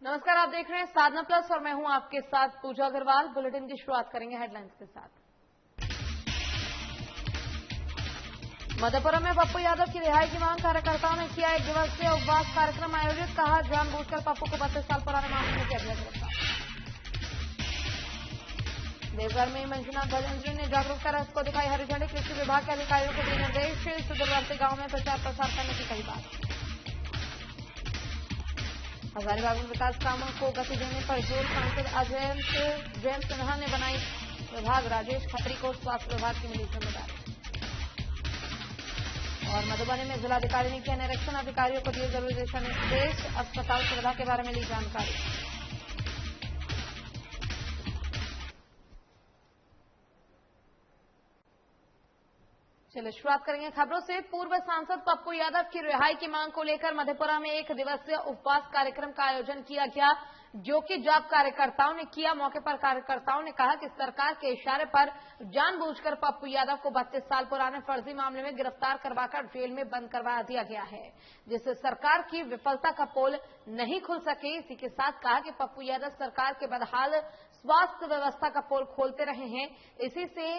नमस्कार, आप देख रहे हैं साधना प्लस और मैं हूं आपके साथ पूजा अग्रवाल। बुलेटिन की शुरुआत करेंगे हेडलाइंस के साथ। मधेपुरा में पप्पू यादव की रिहाई की मांग, कार्यकर्ताओं ने किया एक दिवसीय उपवास कार्यक्रम आयोजित। कहा जानबूझकर पप्पू को 32 साल पुराने मामले में किया गया गिरफ्तार। देवघर में मंजुनाथ भजंत्री ने जागरूकता रथ को दिखाई हरी झंडी। कृषि विभाग के अधिकारियों को दिए निर्देश। सुदूरवर्ती गांव में प्रचार प्रसार करने की कही बात। हजारीबाग में विकास कामों को गति देने पर जोर, सांसद जयंत सिन्हा ने बनाई विभाग। राजेश खत्री को स्वास्थ्य विभाग की मिली जिम्मेदारी। और मधुबनी में जिलाधिकारी ने किया निरीक्षण, अधिकारियों को दिए जरूरी दिशा निर्देश। अस्पताल सुविधा के बारे में ली जानकारी। चलिए शुरुआत करेंगे खबरों से। पूर्व सांसद पप्पू यादव की रिहाई की मांग को लेकर मधेपुरा में एक दिवसीय उपवास कार्यक्रम का आयोजन किया गया, जो कि जॉब कार्यकर्ताओं ने किया। मौके पर कार्यकर्ताओं ने कहा कि सरकार के इशारे पर जानबूझकर पप्पू यादव को 32 साल पुराने फर्जी मामले में गिरफ्तार करवाकर जेल में बंद करवा दिया गया है, जिससे सरकार की विफलता का पोल नहीं खुल सके। इसी के साथ कहा कि पप्पू यादव सरकार के बदहाल स्वास्थ्य व्यवस्था का पोल खोलते रहे हैं। इसी से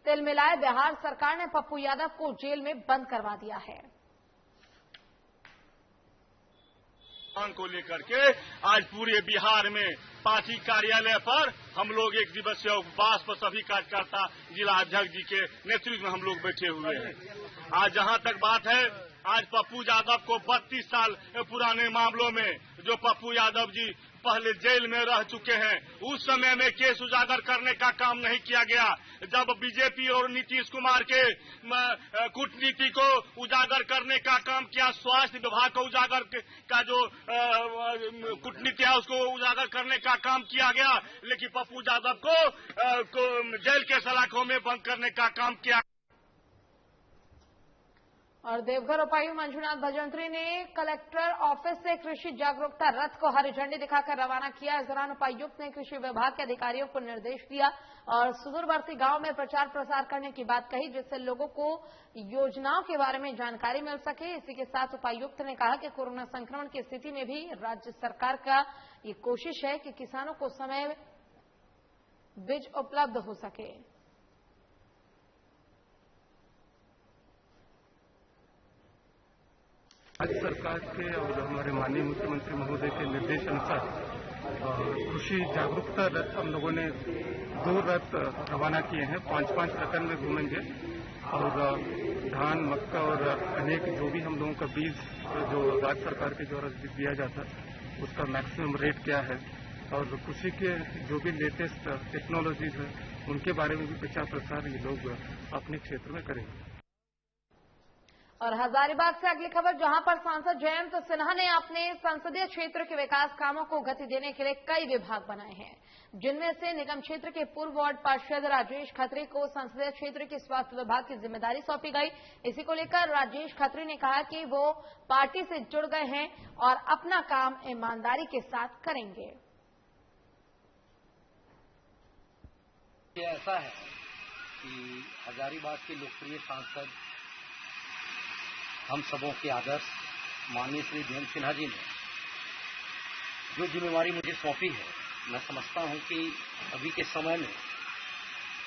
तिल मिलाए बिहार सरकार ने पप्पू यादव को जेल में बंद करवा दिया है। मांग को लेकर के आज पूरे बिहार में पार्टी कार्यालय पर हम लोग एक दिवसीय उपवास पर सभी कार्यकर्ता जिला अध्यक्ष जी के नेतृत्व में हम लोग बैठे हुए हैं। आज जहां तक बात है, आज पप्पू यादव को 32 साल पुराने मामलों में जो पप्पू यादव जी पहले जेल में रह चुके हैं, उस समय में केस उजागर करने का काम नहीं किया गया। जब बीजेपी और नीतीश कुमार के कूटनीति को उजागर करने का काम किया, स्वास्थ्य विभाग को उजागर का जो कूटनीति है उसको उजागर करने का काम किया गया, लेकिन पप्पू यादव को जेल के सलाखों में बंद करने का काम किया। और देवघर उपायुक्त मंजुनाथ भजंत्री ने कलेक्टर ऑफिस से कृषि जागरूकता रथ को हरी झंडी दिखाकर रवाना किया। इस दौरान उपायुक्त ने कृषि विभाग के अधिकारियों को निर्देश दिया और सुदूरवर्ती गांव में प्रचार प्रसार करने की बात कही, जिससे लोगों को योजनाओं के बारे में जानकारी मिल सके। इसी के साथ उपायुक्त ने कहा कि कोरोना संक्रमण की स्थिति में भी राज्य सरकार का ये कोशिश है कि किसानों को समय बीज उपलब्ध हो सके। राज्य सरकार के और हमारे माननीय मुख्यमंत्री महोदय के निर्देश अनुसार कृषि जागरूकता रथ हम लोगों ने 2 रथ रवाना किए हैं। 5-5 प्रखंड में घूमेंगे और धान, मक्का और अनेक जो भी हम लोगों का बीज जो राज्य सरकार के द्वारा दिया जाता है उसका मैक्सिमम रेट क्या है और कृषि के जो भी लेटेस्ट टेक्नोलॉजीज है उनके बारे में भी प्रचार प्रसार ये लोग अपने क्षेत्र में करेंगे। और हजारीबाग से अगली खबर, जहां पर सांसद जयंत सिन्हा ने अपने संसदीय क्षेत्र के विकास कामों को गति देने के लिए कई विभाग बनाए हैं, जिनमें से निगम क्षेत्र के पूर्व वार्ड पार्षद राजेश खत्री को संसदीय क्षेत्र के स्वास्थ्य विभाग की जिम्मेदारी सौंपी गई। इसी को लेकर राजेश खत्री ने कहा कि वो पार्टी से जुड़ गए हैं और अपना काम ईमानदारी के साथ करेंगे। ये ऐसा है कि हजारीबाग के लोकप्रिय सांसद हम सबों के आदर्श माननीय श्री जयंत सिन्हा जी ने जो जिम्मेवारी मुझे सौंपी है, मैं समझता हूं कि अभी के समय में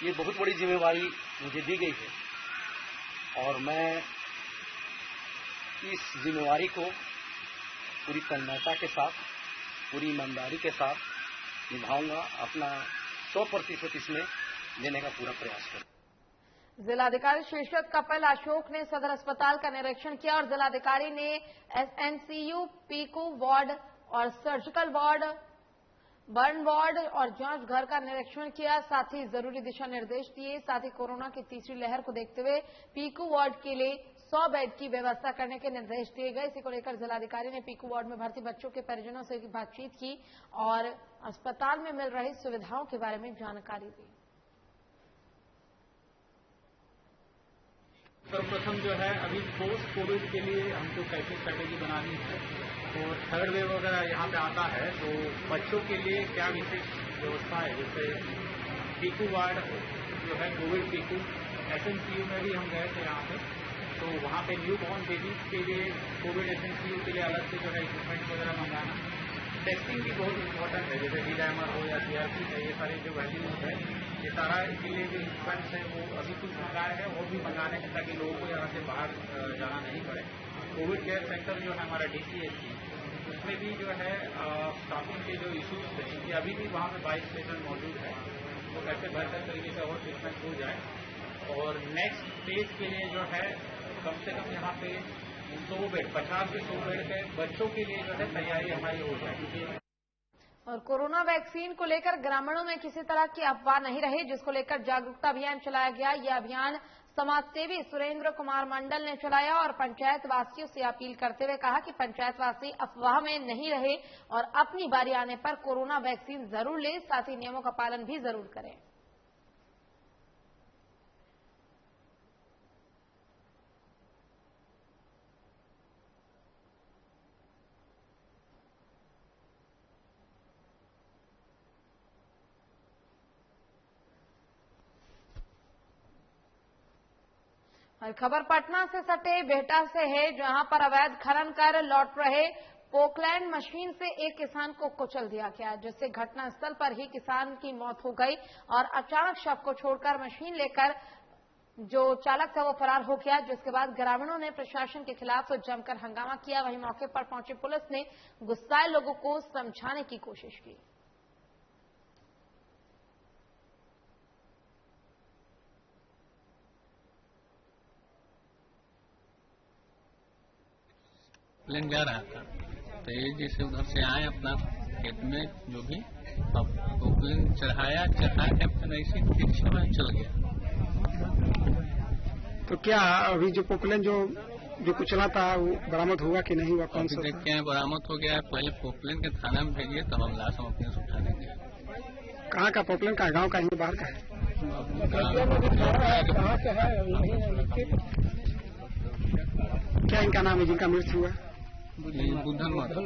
ये बहुत बड़ी जिम्मेवारी मुझे दी गई है और मैं इस जिम्मेवारी को पूरी तन्मयता के साथ, पूरी ईमानदारी के साथ निभाऊंगा। अपना 100% इसमें देने का पूरा प्रयास करूंगा। जिलाधिकारी शीर्षक कपिल अशोक ने सदर अस्पताल का निरीक्षण किया और जिलाधिकारी ने एनसीयू, पीकू वार्ड और सर्जिकल वार्ड, बर्न वार्ड और जांच घर का निरीक्षण किया। साथ ही जरूरी दिशा निर्देश दिए। साथ ही कोरोना की तीसरी लहर को देखते हुए पीकू वार्ड के लिए 100 बेड की व्यवस्था करने के निर्देश दिए गए। इसी को लेकर जिलाधिकारी ने पीकू वार्ड में भर्ती बच्चों के परिजनों से बातचीत की और अस्पताल में मिल रही सुविधाओं के बारे में जानकारी दी। सर्वप्रथम जो है अभी पोस्ट कोविड के लिए हमको कैसी स्ट्रैटेजी बनानी है, तो थर्ड वेव अगर यहाँ पे आता है तो बच्चों के लिए क्या विशेष व्यवस्था है। जैसे पीकू वार्ड जो है कोविड पीकू, एसएनसीयू में भी हम गए थे यहाँ पे, तो वहाँ पे न्यू बॉर्न बेबीज के लिए कोविड एसएनसीयू के लिए अलग से जो है इक्विपमेंट वगैरह मंगाना। टेस्टिंग भी बहुत इम्पोर्टेंट है, जैसे डी-डाइमर हो या सीआरपी है, ये सारे जो वैल्यूज है, ये सारा इसीलिए जो इंस्ट्रूमेंट्स है वो अभी कुछ मंगाए हैं, वो भी मंगाने हैं ताकि लोगों को यहाँ से बाहर जाना नहीं पड़े। कोविड केयर सेंटर जो है हमारा DCHC, उसमें भी जो है स्टाफिंग के जो इशूज थे, क्योंकि अभी भी वहाँ पे 22 पेशेंट मौजूद है, तो कैसे बेहतर तरीके से और ट्रीटमेंट हो जाए। और नेक्स्ट स्टेज के लिए जो है कम से कम यहाँ पे 100 बेड, 50 से 100 बेड के बच्चों के लिए जो है तैयारी हमारी हो जाए, क्योंकि और कोरोना वैक्सीन को लेकर ग्रामीणों में किसी तरह की अफवाह नहीं रही, जिसको लेकर जागरूकता अभियान चलाया गया। यह अभियान समाजसेवी सुरेंद्र कुमार मंडल ने चलाया और पंचायत वासियों से अपील करते हुए कहा कि पंचायत वासी अफवाह में नहीं रहे और अपनी बारी आने पर कोरोना वैक्सीन जरूर लें, साथ ही नियमों का पालन भी जरूर करें। और खबर पटना से सटे बेहटा से है, जहां पर अवैध खनन कर लौट रहे पोकलैंड मशीन से एक किसान को कुचल दिया गया, जिससे घटनास्थल पर ही किसान की मौत हो गई और अचानक शव को छोड़कर मशीन लेकर जो चालक था वो फरार हो गया, जिसके बाद ग्रामीणों ने प्रशासन के खिलाफ जमकर हंगामा किया। वहीं मौके पर पहुंची पुलिस ने गुस्साए लोगों को समझाने की कोशिश की। प्लेन जा रहा था तो ये जैसे उधर से आए अपना खेत में जो भी अब वो प्लेन चढ़ा के अपना ऐसे पीछे में चल गया। तो क्या अभी जो पोपलेन जो कुचला था वो बरामद हुआ कि नहीं हुआ? कौन सा देखते हैं बरामद हो गया है। पहले पोपलेन के थाना में भेजिए तब हम लाश हम अपने से उठा देंगे। कहाँ का पोपलेन का? गांव का ही बाहर का है? क्या इनका नाम है जिनका मृत्यु हुआ? बुधन।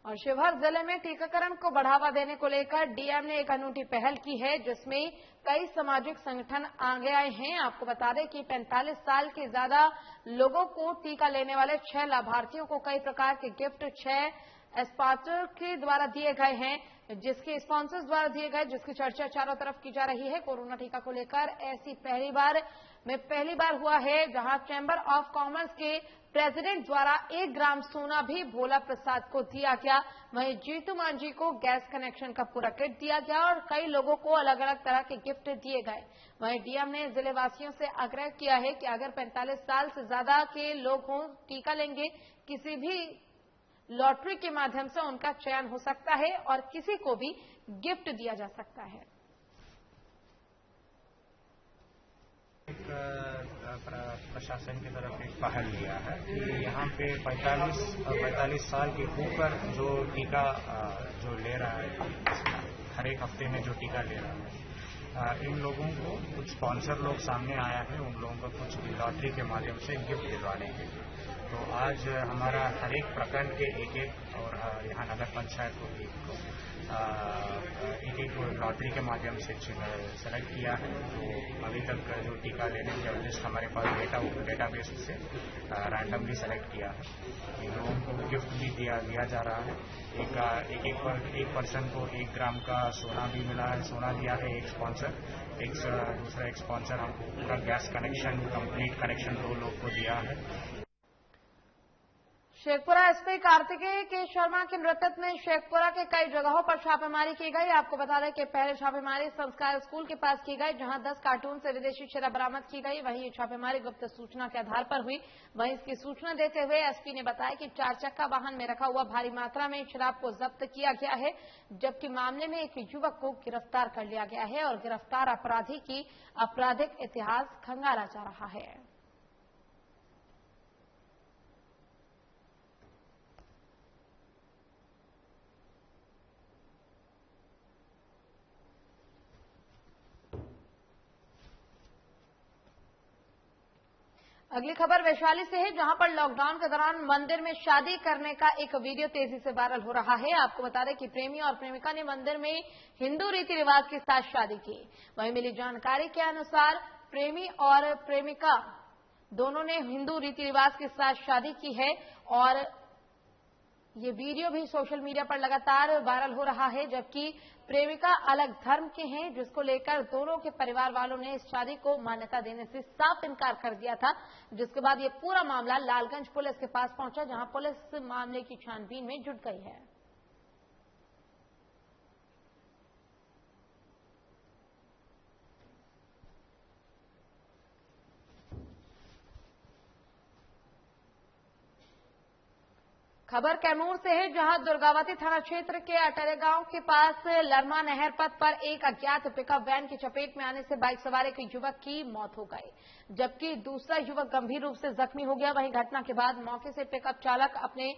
और शिवहर जिले में टीकाकरण को बढ़ावा देने को लेकर डीएम ने एक अनूठी पहल की है, जिसमें कई सामाजिक संगठन आगे आए हैं। आपको बता दें कि 45 साल के ज्यादा लोगों को टीका लेने वाले 6 लाभार्थियों को कई प्रकार के गिफ्ट 6 स्पॉन्सर के द्वारा दिए गए हैं, जिसके स्पॉन्सर्स द्वारा दिए गए, जिसकी चर्चा चारों तरफ की जा रही है। कोरोना टीका को लेकर ऐसी पहली बार हुआ है जहां चैंबर ऑफ कॉमर्स के प्रेसिडेंट द्वारा 1 ग्राम सोना भी भोला प्रसाद को दिया गया। वहीं जीतू मांझी को गैस कनेक्शन का पूरा किट दिया गया और कई लोगों को अलग अलग तरह के गिफ्ट दिए गए। वहीं डीएम ने जिले वासियों से आग्रह किया है कि अगर 45 साल से ज्यादा के लोग हों, टीका लेंगे, किसी भी लॉटरी के माध्यम से उनका चयन हो सकता है और किसी को भी गिफ्ट दिया जा सकता है। प्रशासन की तरफ एक पहल लिया है कि यहाँ पे 45 साल के ऊपर जो टीका जो ले रहा है, हर एक हफ्ते में जो टीका ले रहा है, इन लोगों को कुछ स्पॉन्सर लोग सामने आया है, उन लोगों को कुछ लॉटरी के माध्यम से गिफ्ट दिलवाने के लिए। तो आज हमारा हर एक प्रखंड के एक और यहाँ नगर पंचायत को एक लॉटरी के माध्यम से सेलेक्ट किया है। तो अभी तक जो टीका लेने के लिस्ट हमारे पास डेटाबेस से रैंडमली सेलेक्ट किया है। इन लोगों को गिफ्ट भी दिया जा रहा है। एक पर्सन को 1 ग्राम का सोना भी मिला है, सोना दिया है एक स्पॉन्सर। दूसरा एक स्पॉन्सर हमको पूरा गैस कनेक्शन, कंप्लीट कनेक्शन 2 लोग को दिया है। शेखपुरा एसपी कार्तिकेय के शर्मा के नेतृत्व में शेखपुरा के कई जगहों पर छापेमारी की गई। आपको बता दें कि पहले छापेमारी संस्कार स्कूल के पास की गई, जहां 10 कार्टून से विदेशी शराब बरामद की गई। वहीं ये छापेमारी गुप्त सूचना के आधार पर हुई। वहीं इसकी सूचना देते हुए एसपी ने बताया कि 4 चक्का वाहन में रखा हुआ भारी मात्रा में शराब को जब्त किया गया है, जबकि मामले में एक युवक को गिरफ्तार कर लिया गया है और गिरफ्तार अपराधी की आपराधिक इतिहास खंगाला जा रहा है। अगली खबर वैशाली से है, जहां पर लॉकडाउन के दौरान मंदिर में शादी करने का एक वीडियो तेजी से वायरल हो रहा है। आपको बता दें कि प्रेमी और प्रेमिका ने मंदिर में हिंदू रीति रिवाज के साथ शादी की। वहीं मिली जानकारी के अनुसार प्रेमी और प्रेमिका दोनों ने हिंदू रीति रिवाज के साथ शादी की है और ये वीडियो भी सोशल मीडिया पर लगातार वायरल हो रहा है, जबकि प्रेमिका अलग धर्म के हैं, जिसको लेकर दोनों के परिवार वालों ने इस शादी को मान्यता देने से साफ इनकार कर दिया था। जिसके बाद ये पूरा मामला लालगंज पुलिस के पास पहुंचा, जहां पुलिस मामले की छानबीन में जुट गई है। खबर कैमूर से है, जहां दुर्गावती थाना क्षेत्र के अटरे गांव के पास लरमा नहर पथ पर एक अज्ञात पिकअप वैन की चपेट में आने से बाइक सवार एक युवक की मौत हो गई, जबकि दूसरा युवक गंभीर रूप से जख्मी हो गया। वहीं घटना के बाद मौके से पिकअप चालक अपने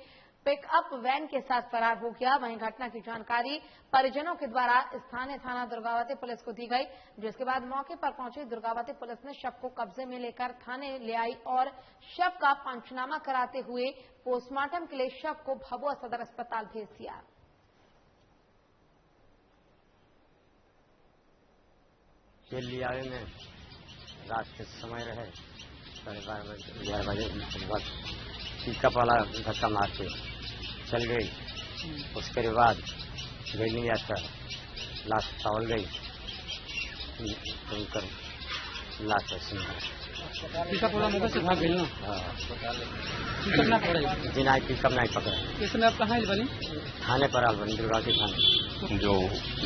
पिकअप वैन के साथ फरार हो गया। वहीं घटना की जानकारी परिजनों के द्वारा स्थानीय थाना दुर्गावती पुलिस को दी गई, जिसके बाद मौके पर पहुंची दुर्गावती पुलिस ने शव को कब्जे में लेकर थाने ले आई और शव का पंचनामा कराते हुए पोस्टमार्टम के लिए शव को भभुआ सदर अस्पताल भेज दिया। लियावे में रात के समय रहे 11:30 बजे पिकअप वाला धक्का मार के चल गई। उसके बाद गई यात्रा लाश चावल गई, उनकर लाश पिकअप वाला मौके से भाग गई ना। जी नहीं, पिकअप नहीं पकड़ा। इसमें आप कहाँ बनी? थाने पर आल बनी, दुर्गावती थाने। जो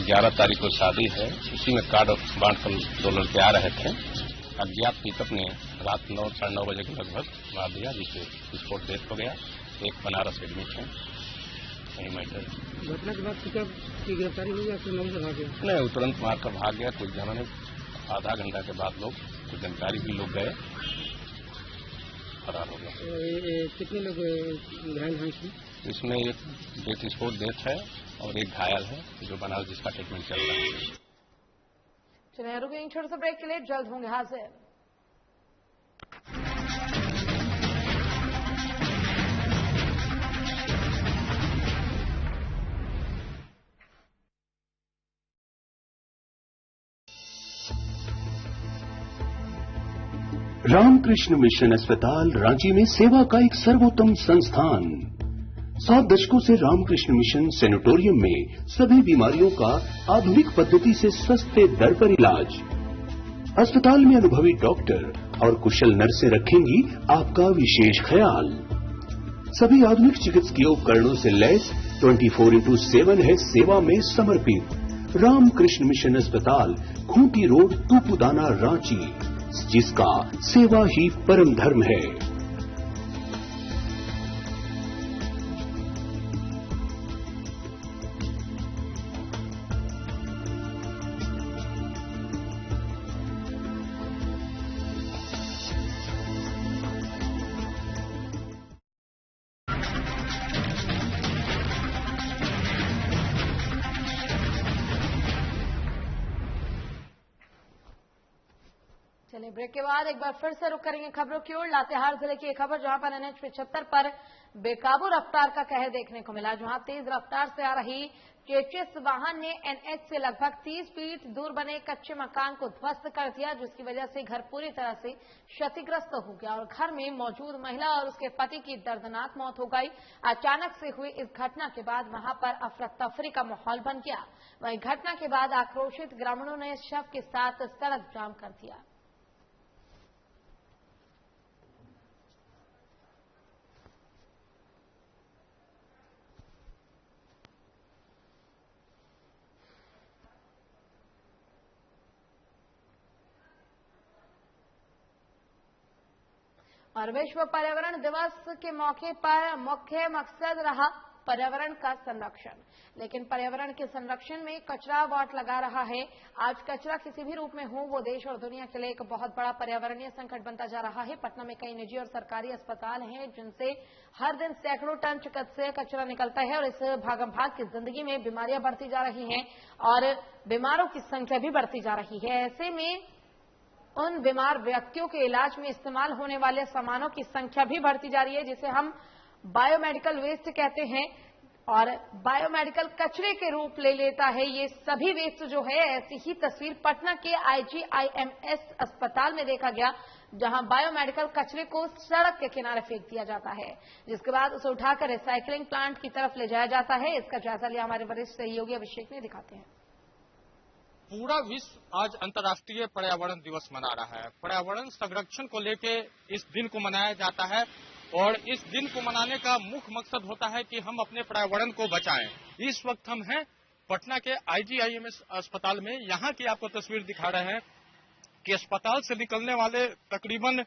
11 तारीख को शादी है, उसी में कार्ड बांट कर 2 लड़के आ रहे थे। अज्ञात पिकअप ने रात 9 साढ़े 9 बजे के लगभग मार दिया, जिससे स्पॉट डेथ हो गया। एक बनारस एडमिट है। यही मैटर। घटना के बाद पिकअप की गिरफ्तारी हुई या फिर मौके से भाग गया? नहीं, तुरंत मार कर भाग गया। कुछ जनों ने आधा घंटा के बाद लोग कुछ जानकारी भी लोग गए, फरार हो गया। कितने लोग घायल हैं इसमें? इसमें एक डेथ स्पॉट डेथ है और एक घायल है जो बनारस, जिसका ट्रीटमेंट चल रहा है। चलिए रुकेंगे छोटे से ब्रेक के लिए, जल्द होंगे हाजिर। रामकृष्ण मिशन अस्पताल रांची में सेवा का एक सर्वोत्तम संस्थान। 7 दशकों से रामकृष्ण मिशन सैनिटोरियम में सभी बीमारियों का आधुनिक पद्धति से सस्ते दर पर इलाज। अस्पताल में अनुभवी डॉक्टर और कुशल नर्सें रखेंगी आपका विशेष ख्याल। सभी आधुनिक चिकित्सकीय उपकरणों से लैस 24/7 है सेवा में समर्पित। रामकृष्ण मिशन अस्पताल, खूंटी रोड, तूपुदाना, रांची, जिसका सेवा ही परम धर्म है। चलिए ब्रेक के बाद एक बार फिर से रुक करेंगे खबरों की ओर। लातेहार जिले की एक खबर, जहां पर NH 75 पर बेकाबू रफ्तार का कहर देखने को मिला, जहां तेज रफ्तार से आ रही चेचिस वाहन ने NH से लगभग 30 फीट दूर बने कच्चे मकान को ध्वस्त कर दिया, जिसकी वजह से घर पूरी तरह से क्षतिग्रस्त हो गया और घर में मौजूद महिला और उसके पति की दर्दनाक मौत हो गई। अचानक से हुई इस घटना के बाद वहां पर अफरा तफरी का माहौल बन गया। वहीं घटना के बाद आक्रोशित ग्रामीणों ने शव के साथ सड़क जाम कर दिया। और विश्व पर्यावरण दिवस के मौके पर मुख्य मकसद रहा पर्यावरण का संरक्षण, लेकिन पर्यावरण के संरक्षण में कचरा वाट लगा रहा है। आज कचरा किसी भी रूप में हो, वो देश और दुनिया के लिए एक बहुत बड़ा पर्यावरणीय संकट बनता जा रहा है। पटना में कई निजी और सरकारी अस्पताल हैं, जिनसे हर दिन सैकड़ों टन चिकित्सीय कचरा निकलता है और इस भागम भाग की जिंदगी में बीमारियां बढ़ती जा रही हैं और बीमारों की संख्या भी बढ़ती जा रही है। ऐसे में उन बीमार व्यक्तियों के इलाज में इस्तेमाल होने वाले सामानों की संख्या भी बढ़ती जा रही है, जिसे हम बायोमेडिकल वेस्ट कहते हैं और बायोमेडिकल कचरे के रूप ले लेता है ये सभी वेस्ट जो है। ऐसी ही तस्वीर पटना के IGIMS अस्पताल में देखा गया, जहां बायोमेडिकल कचरे को सड़क के किनारे फेंक दिया जाता है, जिसके बाद उसे उठाकर रिसाइकलिंग प्लांट की तरफ ले जाया जाता है। इसका जायजा लिया हमारे वरिष्ठ सहयोगी अभिषेक ने, दिखाते हैं। पूरा विश्व आज अंतर्राष्ट्रीय पर्यावरण दिवस मना रहा है। पर्यावरण संरक्षण को लेकर इस दिन को मनाया जाता है और इस दिन को मनाने का मुख्य मकसद होता है कि हम अपने पर्यावरण को बचाएं। इस वक्त हम हैं पटना के IGIMS अस्पताल में। यहाँ की आपको तस्वीर दिखा रहे हैं कि अस्पताल से निकलने वाले तकरीबन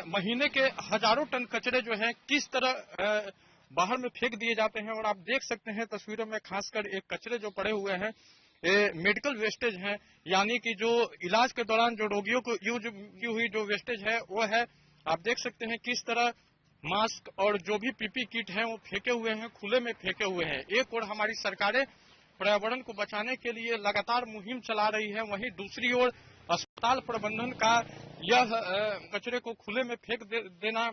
महीने के हजारों टन कचरे जो है किस तरह बाहर में फेंक दिए जाते हैं। और आप देख सकते हैं तस्वीरों में खासकर एक कचरे जो पड़े हुए हैं मेडिकल वेस्टेज है, यानी कि जो इलाज के दौरान जो रोगियों को यूज की हुई जो वेस्टेज है वो है। आप देख सकते हैं किस तरह मास्क और जो भी पीपी किट है वो फेंके हुए हैं, खुले में फेंके हुए हैं। एक और हमारी सरकारें पर्यावरण को बचाने के लिए लगातार मुहिम चला रही है, वहीं दूसरी ओर अस्पताल प्रबंधन का यह कचरे को खुले में फेंक देना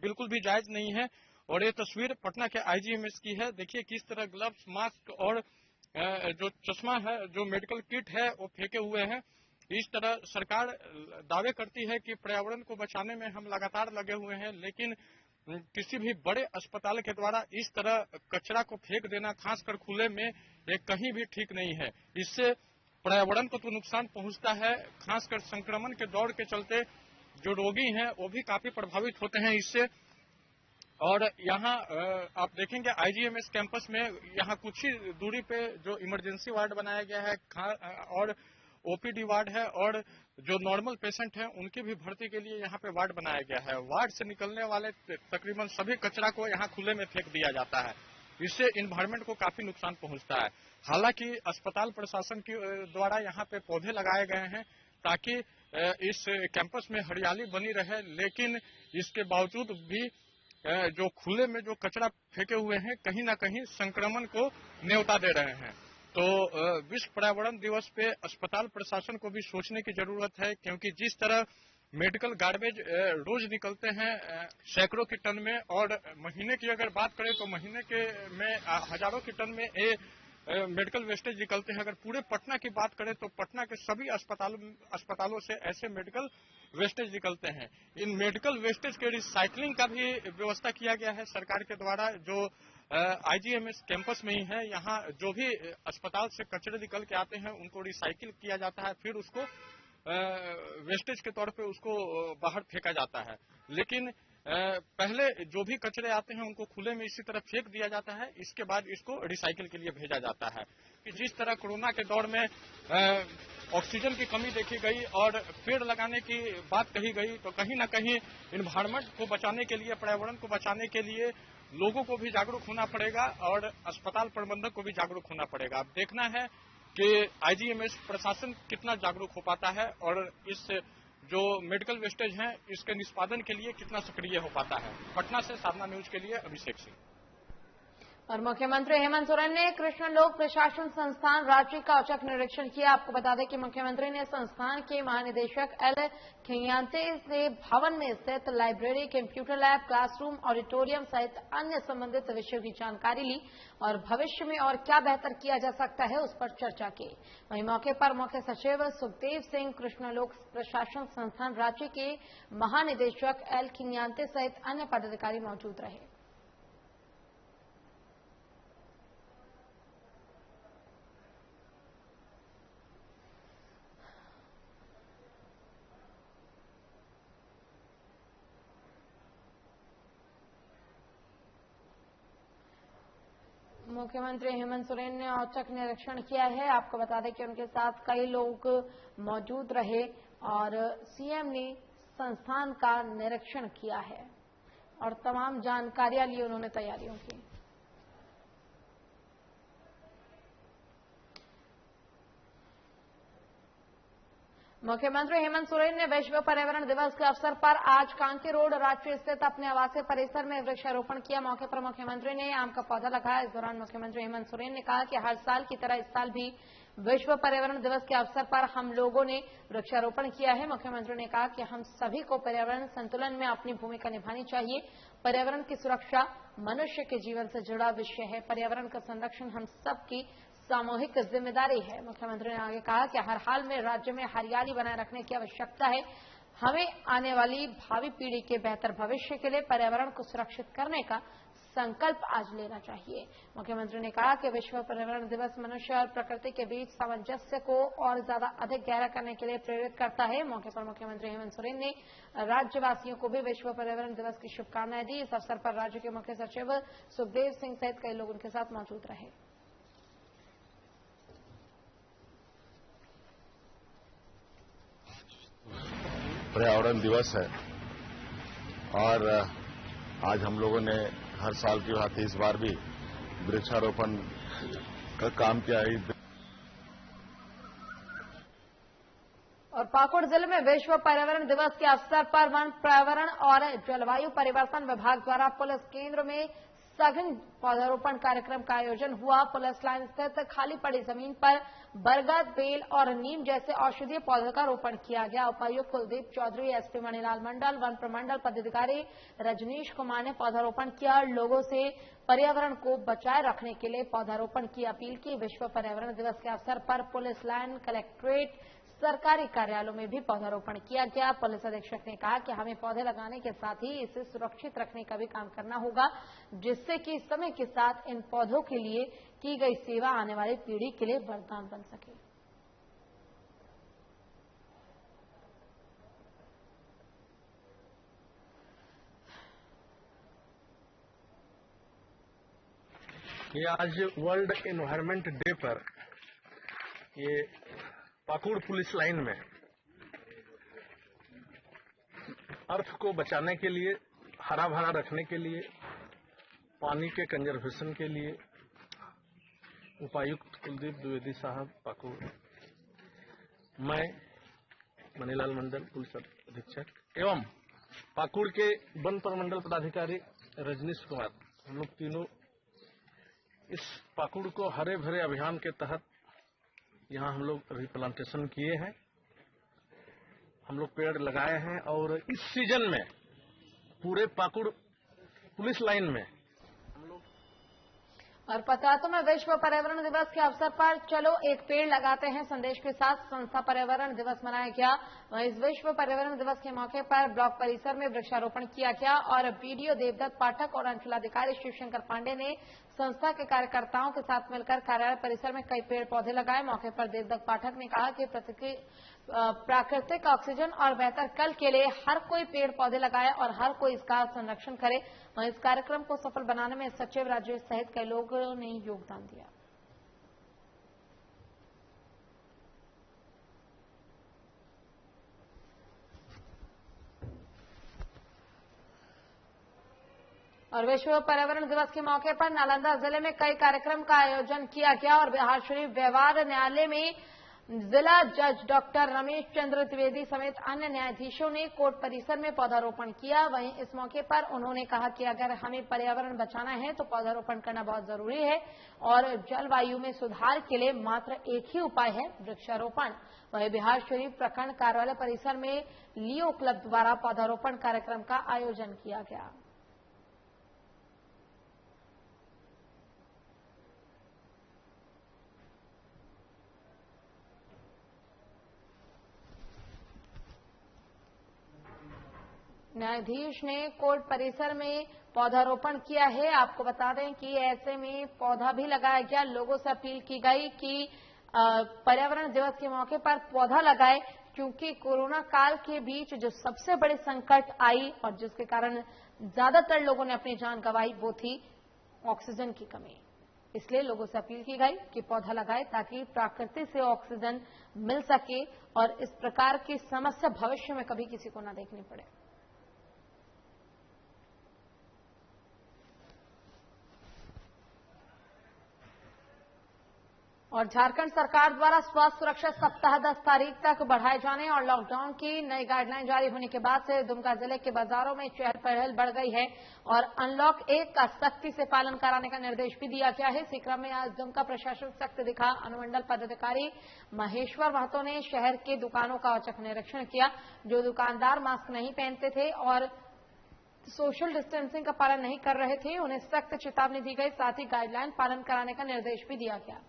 बिल्कुल भी जायज नहीं है। और ये तस्वीर पटना के IGMS की है। देखिए किस तरह ग्लव्स, मास्क और जो चश्मा है, जो मेडिकल किट है वो फेंके हुए हैं। इस तरह सरकार दावे करती है कि पर्यावरण को बचाने में हम लगातार लगे हुए हैं, लेकिन किसी भी बड़े अस्पताल के द्वारा इस तरह कचरा को फेंक देना, खासकर खुले में, ये कहीं भी ठीक नहीं है। इससे पर्यावरण को तो नुकसान पहुंचता है, खासकर संक्रमण के दौर के चलते जो रोगी हैं वो भी काफी प्रभावित होते हैं इससे। और यहाँ आप देखेंगे IGMS कैंपस में यहाँ कुछ ही दूरी पे जो इमरजेंसी वार्ड बनाया गया है और OPD वार्ड है और जो नॉर्मल पेशेंट हैं उनकी भी भर्ती के लिए यहाँ पे वार्ड बनाया गया है। वार्ड से निकलने वाले तकरीबन सभी कचरा को यहाँ खुले में फेंक दिया जाता है। इससे इन्वायरमेंट को काफी नुकसान पहुंचता है। हालांकि अस्पताल प्रशासन के द्वारा यहाँ पे पौधे लगाए गए हैं ताकि इस कैंपस में हरियाली बनी रहे, लेकिन इसके बावजूद भी जो खुले में जो कचरा फेंके हुए हैं कहीं ना कहीं संक्रमण को न्योता दे रहे हैं। तो विश्व पर्यावरण दिवस पे अस्पताल प्रशासन को भी सोचने की जरूरत है, क्योंकि जिस तरह मेडिकल गार्बेज रोज निकलते हैं सैकड़ों की टन में, और महीने की अगर बात करें तो महीने के में हजारों की टन में मेडिकल वेस्टेज निकलते हैं। अगर पूरे पटना की बात करें तो पटना के सभी अस्पतालों से ऐसे मेडिकल वेस्टेज निकलते हैं। इन मेडिकल वेस्टेज के रिसाइकलिंग का भी व्यवस्था किया गया है सरकार के द्वारा, जो IGMS कैंपस में ही है। यहाँ जो भी अस्पताल से कचरे निकल के आते हैं उनको रिसाइकिल किया जाता है, फिर उसको वेस्टेज के तौर पे उसको बाहर फेंका जाता है। लेकिन पहले जो भी कचरे आते हैं उनको खुले में इसी तरह फेंक दिया जाता है, इसके बाद इसको रिसाइकिल के लिए भेजा जाता है। कि जिस तरह कोरोना के दौर में ऑक्सीजन की कमी देखी गई और पेड़ लगाने की बात कही गई, तो कहीं ना कहीं इन्वायरमेंट को बचाने के लिए, पर्यावरण को बचाने के लिए लोगों को भी जागरूक होना पड़ेगा और अस्पताल प्रबंधक को भी जागरूक होना पड़ेगा। अब देखना है कि IGMS प्रशासन कितना जागरूक हो पाता है और इस जो मेडिकल वेस्टेज हैं इसके निष्पादन के लिए कितना सक्रिय हो पाता है। पटना से साधना न्यूज के लिए अभिषेक सिंह। और मुख्यमंत्री हेमंत सोरेन ने कृष्ण लोक प्रशासन संस्थान रांची का औचक निरीक्षण किया। आपको बता दें कि मुख्यमंत्री ने संस्थान के महानिदेशक L खियांते से भवन में स्थित library, computer lab, classroom, auditorium सहित अन्य संबंधित विषयों की जानकारी ली और भविष्य में और क्या बेहतर किया जा सकता है उस पर चर्चा की। वहीं मौके पर मुख्य सचिव सुखदेव सिंह, कृष्ण लोक प्रशासन संस्थान रांची के महानिदेशक L खियांते सहित अन्य पदाधिकारी मौजूद रहे। मुख्यमंत्री हेमंत सोरेन ने औचक निरीक्षण किया है। आपको बता दें कि उनके साथ कई लोग मौजूद रहे और सीएम ने संस्थान का निरीक्षण किया है और तमाम जानकारियां ली उन्होंने तैयारियों की। मुख्यमंत्री हेमंत सोरेन ने विश्व पर्यावरण दिवस के अवसर पर आज कांके रोड रांची स्थित अपने आवासीय परिसर में वृक्षारोपण किया। मौके पर मुख्यमंत्री ने आम का पौधा लगाया। इस दौरान मुख्यमंत्री हेमंत सोरेन ने कहा कि हर साल की तरह इस साल भी विश्व पर्यावरण दिवस के अवसर पर हम लोगों ने वृक्षारोपण किया है। मुख्यमंत्री ने कहा कि हम सभी को पर्यावरण संतुलन में अपनी भूमिका निभानी चाहिए। पर्यावरण की सुरक्षा मनुष्य के जीवन से जुड़ा विषय है। पर्यावरण का संरक्षण हम सबकी सामूहिक जिम्मेदारी है। मुख्यमंत्री ने आगे कहा कि हर हाल में राज्य में हरियाली बनाए रखने की आवश्यकता है। हमें आने वाली भावी पीढ़ी के बेहतर भविष्य के लिए पर्यावरण को सुरक्षित करने का संकल्प आज लेना चाहिए। मुख्यमंत्री ने कहा कि विश्व पर्यावरण दिवस मनुष्य और प्रकृति के बीच सामंजस्य को और ज्यादा अधिक गहरा करने के लिए प्रेरित करता है। मौके पर मुख्यमंत्री हेमंत सोरेन ने राज्यवासियों को भी विश्व पर्यावरण दिवस की शुभकामनाएं दी। इस अवसर पर राज्य के मुख्य सचिव सुखदेव सिंह सहित कई लोग उनके साथ मौजूद रहे। पर्यावरण दिवस है और आज हम लोगों ने हर साल की भांति इस बार भी वृक्षारोपण का काम किया है। और पाकुड़ जिले में विश्व पर्यावरण दिवस के अवसर पर वन, पर्यावरण और जलवायु परिवर्तन विभाग द्वारा पुलिस केंद्र में सघन पौधारोपण कार्यक्रम का आयोजन हुआ। पुलिस लाइन स्थित खाली पड़ी जमीन पर बरगद, बेल और नीम जैसे औषधीय पौधों का रोपण किया गया। उपायुक्त कुलदीप चौधरी, एसपी मणिलाल मंडल, वन प्रमंडल पदाधिकारी रजनीश कुमार ने पौधारोपण किया। लोगों से पर्यावरण को बचाए रखने के लिए पौधारोपण की अपील की। विश्व पर्यावरण दिवस के अवसर पर पुलिस लाइन, कलेक्ट्रेट, सरकारी कार्यालयों में भी पौधारोपण किया गया। पुलिस अधीक्षक ने कहा कि हमें पौधे लगाने के साथ ही इसे सुरक्षित रखने का भी काम करना होगा, जिससे कि समय के साथ इन पौधों के लिए की गई सेवा आने वाली पीढ़ी के लिए वरदान बन सके। ये आज वर्ल्ड एनवायरनमेंट डे पर ये पाकुड़ पुलिस लाइन में अर्थ को बचाने के लिए, हरा भरा रखने के लिए, पानी के कंजर्वेशन के लिए उपायुक्त कुलदीप द्विवेदी साहब पाकुड़, मैं मणिलाल मंडल पुलिस अधीक्षक एवं पाकुड़ के वन प्रमंडल पदाधिकारी रजनीश कुमार, हम लोग तीनों इस पाकुड़ को हरे भरे अभियान के तहत यहाँ हम लोग रिप्लांटेशन किए हैं, हम लोग पेड़ लगाए हैं और इस सीजन में पूरे पाकुड़ पुलिस लाइन में और पतरातू में विश्व पर्यावरण दिवस के अवसर पर चलो एक पेड़ लगाते हैं संदेश के साथ संस्था पर्यावरण दिवस मनाया गया। वहीं इस विश्व पर्यावरण दिवस के मौके पर ब्लॉक परिसर में वृक्षारोपण किया गया और बीडीओ देवदत्त पाठक और अंचलाधिकारी शिवशंकर पांडे ने संस्था के कार्यकर्ताओं के साथ मिलकर कार्यालय परिसर में कई पेड़ पौधे लगाए। मौके पर देवदत्त पाठक ने कहा कि प्राकृतिक ऑक्सीजन और बेहतर कल के लिए हर कोई पेड़ पौधे लगाए और हर कोई इसका संरक्षण करे। वहीं इस कार्यक्रम को सफल बनाने में सचिव राजेश सहित कई लोगों ने योगदान दिया। और विश्व पर्यावरण दिवस के मौके पर नालंदा जिले में कई कार्यक्रम का आयोजन किया गया और बिहार शरीफ व्यवहार न्यायालय में जिला जज डॉक्टर रमेश चंद्र द्विवेदी समेत अन्य न्यायाधीशों ने कोर्ट परिसर में पौधारोपण किया। वहीं इस मौके पर उन्होंने कहा कि अगर हमें पर्यावरण बचाना है तो पौधारोपण करना बहुत जरूरी है और जलवायु में सुधार के लिए मात्र एक ही उपाय है, वृक्षारोपण। वहीं बिहार शरीफ प्रखंड कार्यालय परिसर में लियो क्लब द्वारा पौधारोपण कार्यक्रम का आयोजन किया गया। न्यायाधीश ने कोर्ट परिसर में पौधारोपण किया है। आपको बता दें कि ऐसे में पौधा भी लगाया गया। लोगों से अपील की गई कि पर्यावरण दिवस के मौके पर पौधा लगाए, क्योंकि कोरोना काल के बीच जो सबसे बड़ी संकट आई और जिसके कारण ज्यादातर लोगों ने अपनी जान गंवाई वो थी ऑक्सीजन की कमी। इसलिए लोगों से अपील की गई कि पौधा लगाए ताकि प्रकृति से ऑक्सीजन मिल सके और इस प्रकार की समस्या भविष्य में कभी किसी को न देखनी पड़े। और झारखंड सरकार द्वारा स्वास्थ्य सुरक्षा सप्ताह 10 तारीख तक बढ़ाए जाने और लॉकडाउन की नई गाइडलाइन जारी होने के बाद से दुमका जिले के बाजारों में चहल पहल बढ़ गई है और अनलॉक 1 का सख्ती से पालन कराने का निर्देश भी दिया गया है। इसी क्रम में आज दुमका प्रशासन सख्त दिखा। अनुमंडल पदाधिकारी महेश्वर महतो ने शहर के दुकानों का औचक निरीक्षण किया। जो दुकानदार मास्क नहीं पहनते थे और सोशल डिस्टेंसिंग का पालन नहीं कर रहे थे, उन्हें सख्त चेतावनी दी गई। साथ ही गाइडलाइन पालन कराने का निर्देश भी दिया गया।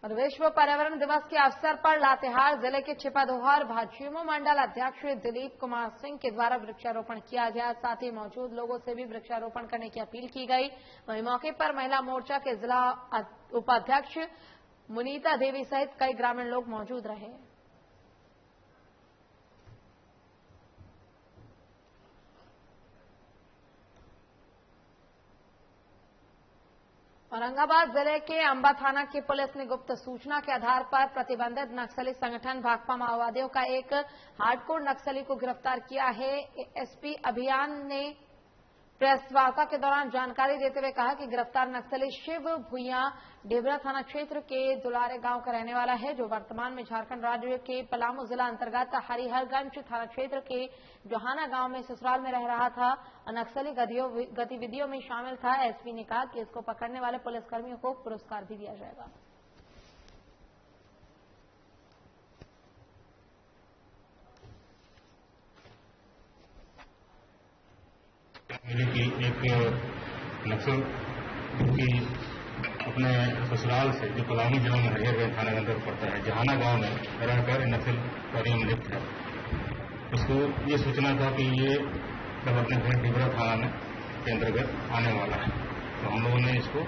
और विश्व पर्यावरण दिवस के अवसर पर लातेहार जिले के छिपादोहार भाजयुमो मंडल अध्यक्ष दिलीप कुमार सिंह के द्वारा वृक्षारोपण किया गया। साथ ही मौजूद लोगों से भी वृक्षारोपण करने की अपील की गई। वहीं मौके पर महिला मोर्चा के जिला उपाध्यक्ष मुनीता देवी सहित कई ग्रामीण लोग मौजूद रहे। औरंगाबाद जिले के अंबा थाना की पुलिस ने गुप्त सूचना के आधार पर प्रतिबंधित नक्सली संगठन भाकपा माओवादियों का एक हार्डकोर नक्सली को गिरफ्तार किया है। एसपी अभियान ने प्रेस वार्ता के दौरान जानकारी देते हुए कहा कि गिरफ्तार नक्सली शिव भुइया डेबरा थाना क्षेत्र के दुलारे गांव का रहने वाला है, जो वर्तमान में झारखंड राज्य के पलामू जिला अंतर्गत हरिहरगंज थाना क्षेत्र के जोहाना गांव में ससुराल में रह रहा था और नक्सली गतिविधियों में शामिल था। एसपी ने कहा कि इसको पकड़ने वाले पुलिसकर्मियों को पुरस्कार भी दिया जाएगा। मिली कि एक नक्सल की अपने ससुराल से जो पलामू जिला में हरिहरगंज थाना के अंदर पड़ता है, जहाना गांव में रहकर नक्सल कार्यों में लिप्त है। उसको ये सूचना था कि ये सब अपने घर डिबरा थाना में के अंतर्गत आने वाला है, तो हम लोगों ने इसको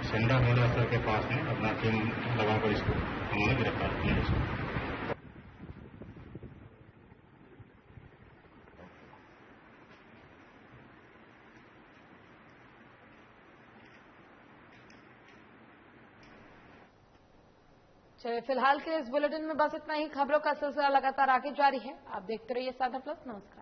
सेंडा मेला स्थल के पास में अपना टीम लगाकर इसको हम लोगों ने गिरफ्तार किया। इसको चलिए फिलहाल के इस बुलेटिन में बस इतना ही। खबरों का सिलसिला लगातार आगे जारी है। आप देखते रहिए साधा प्लस। नमस्कार।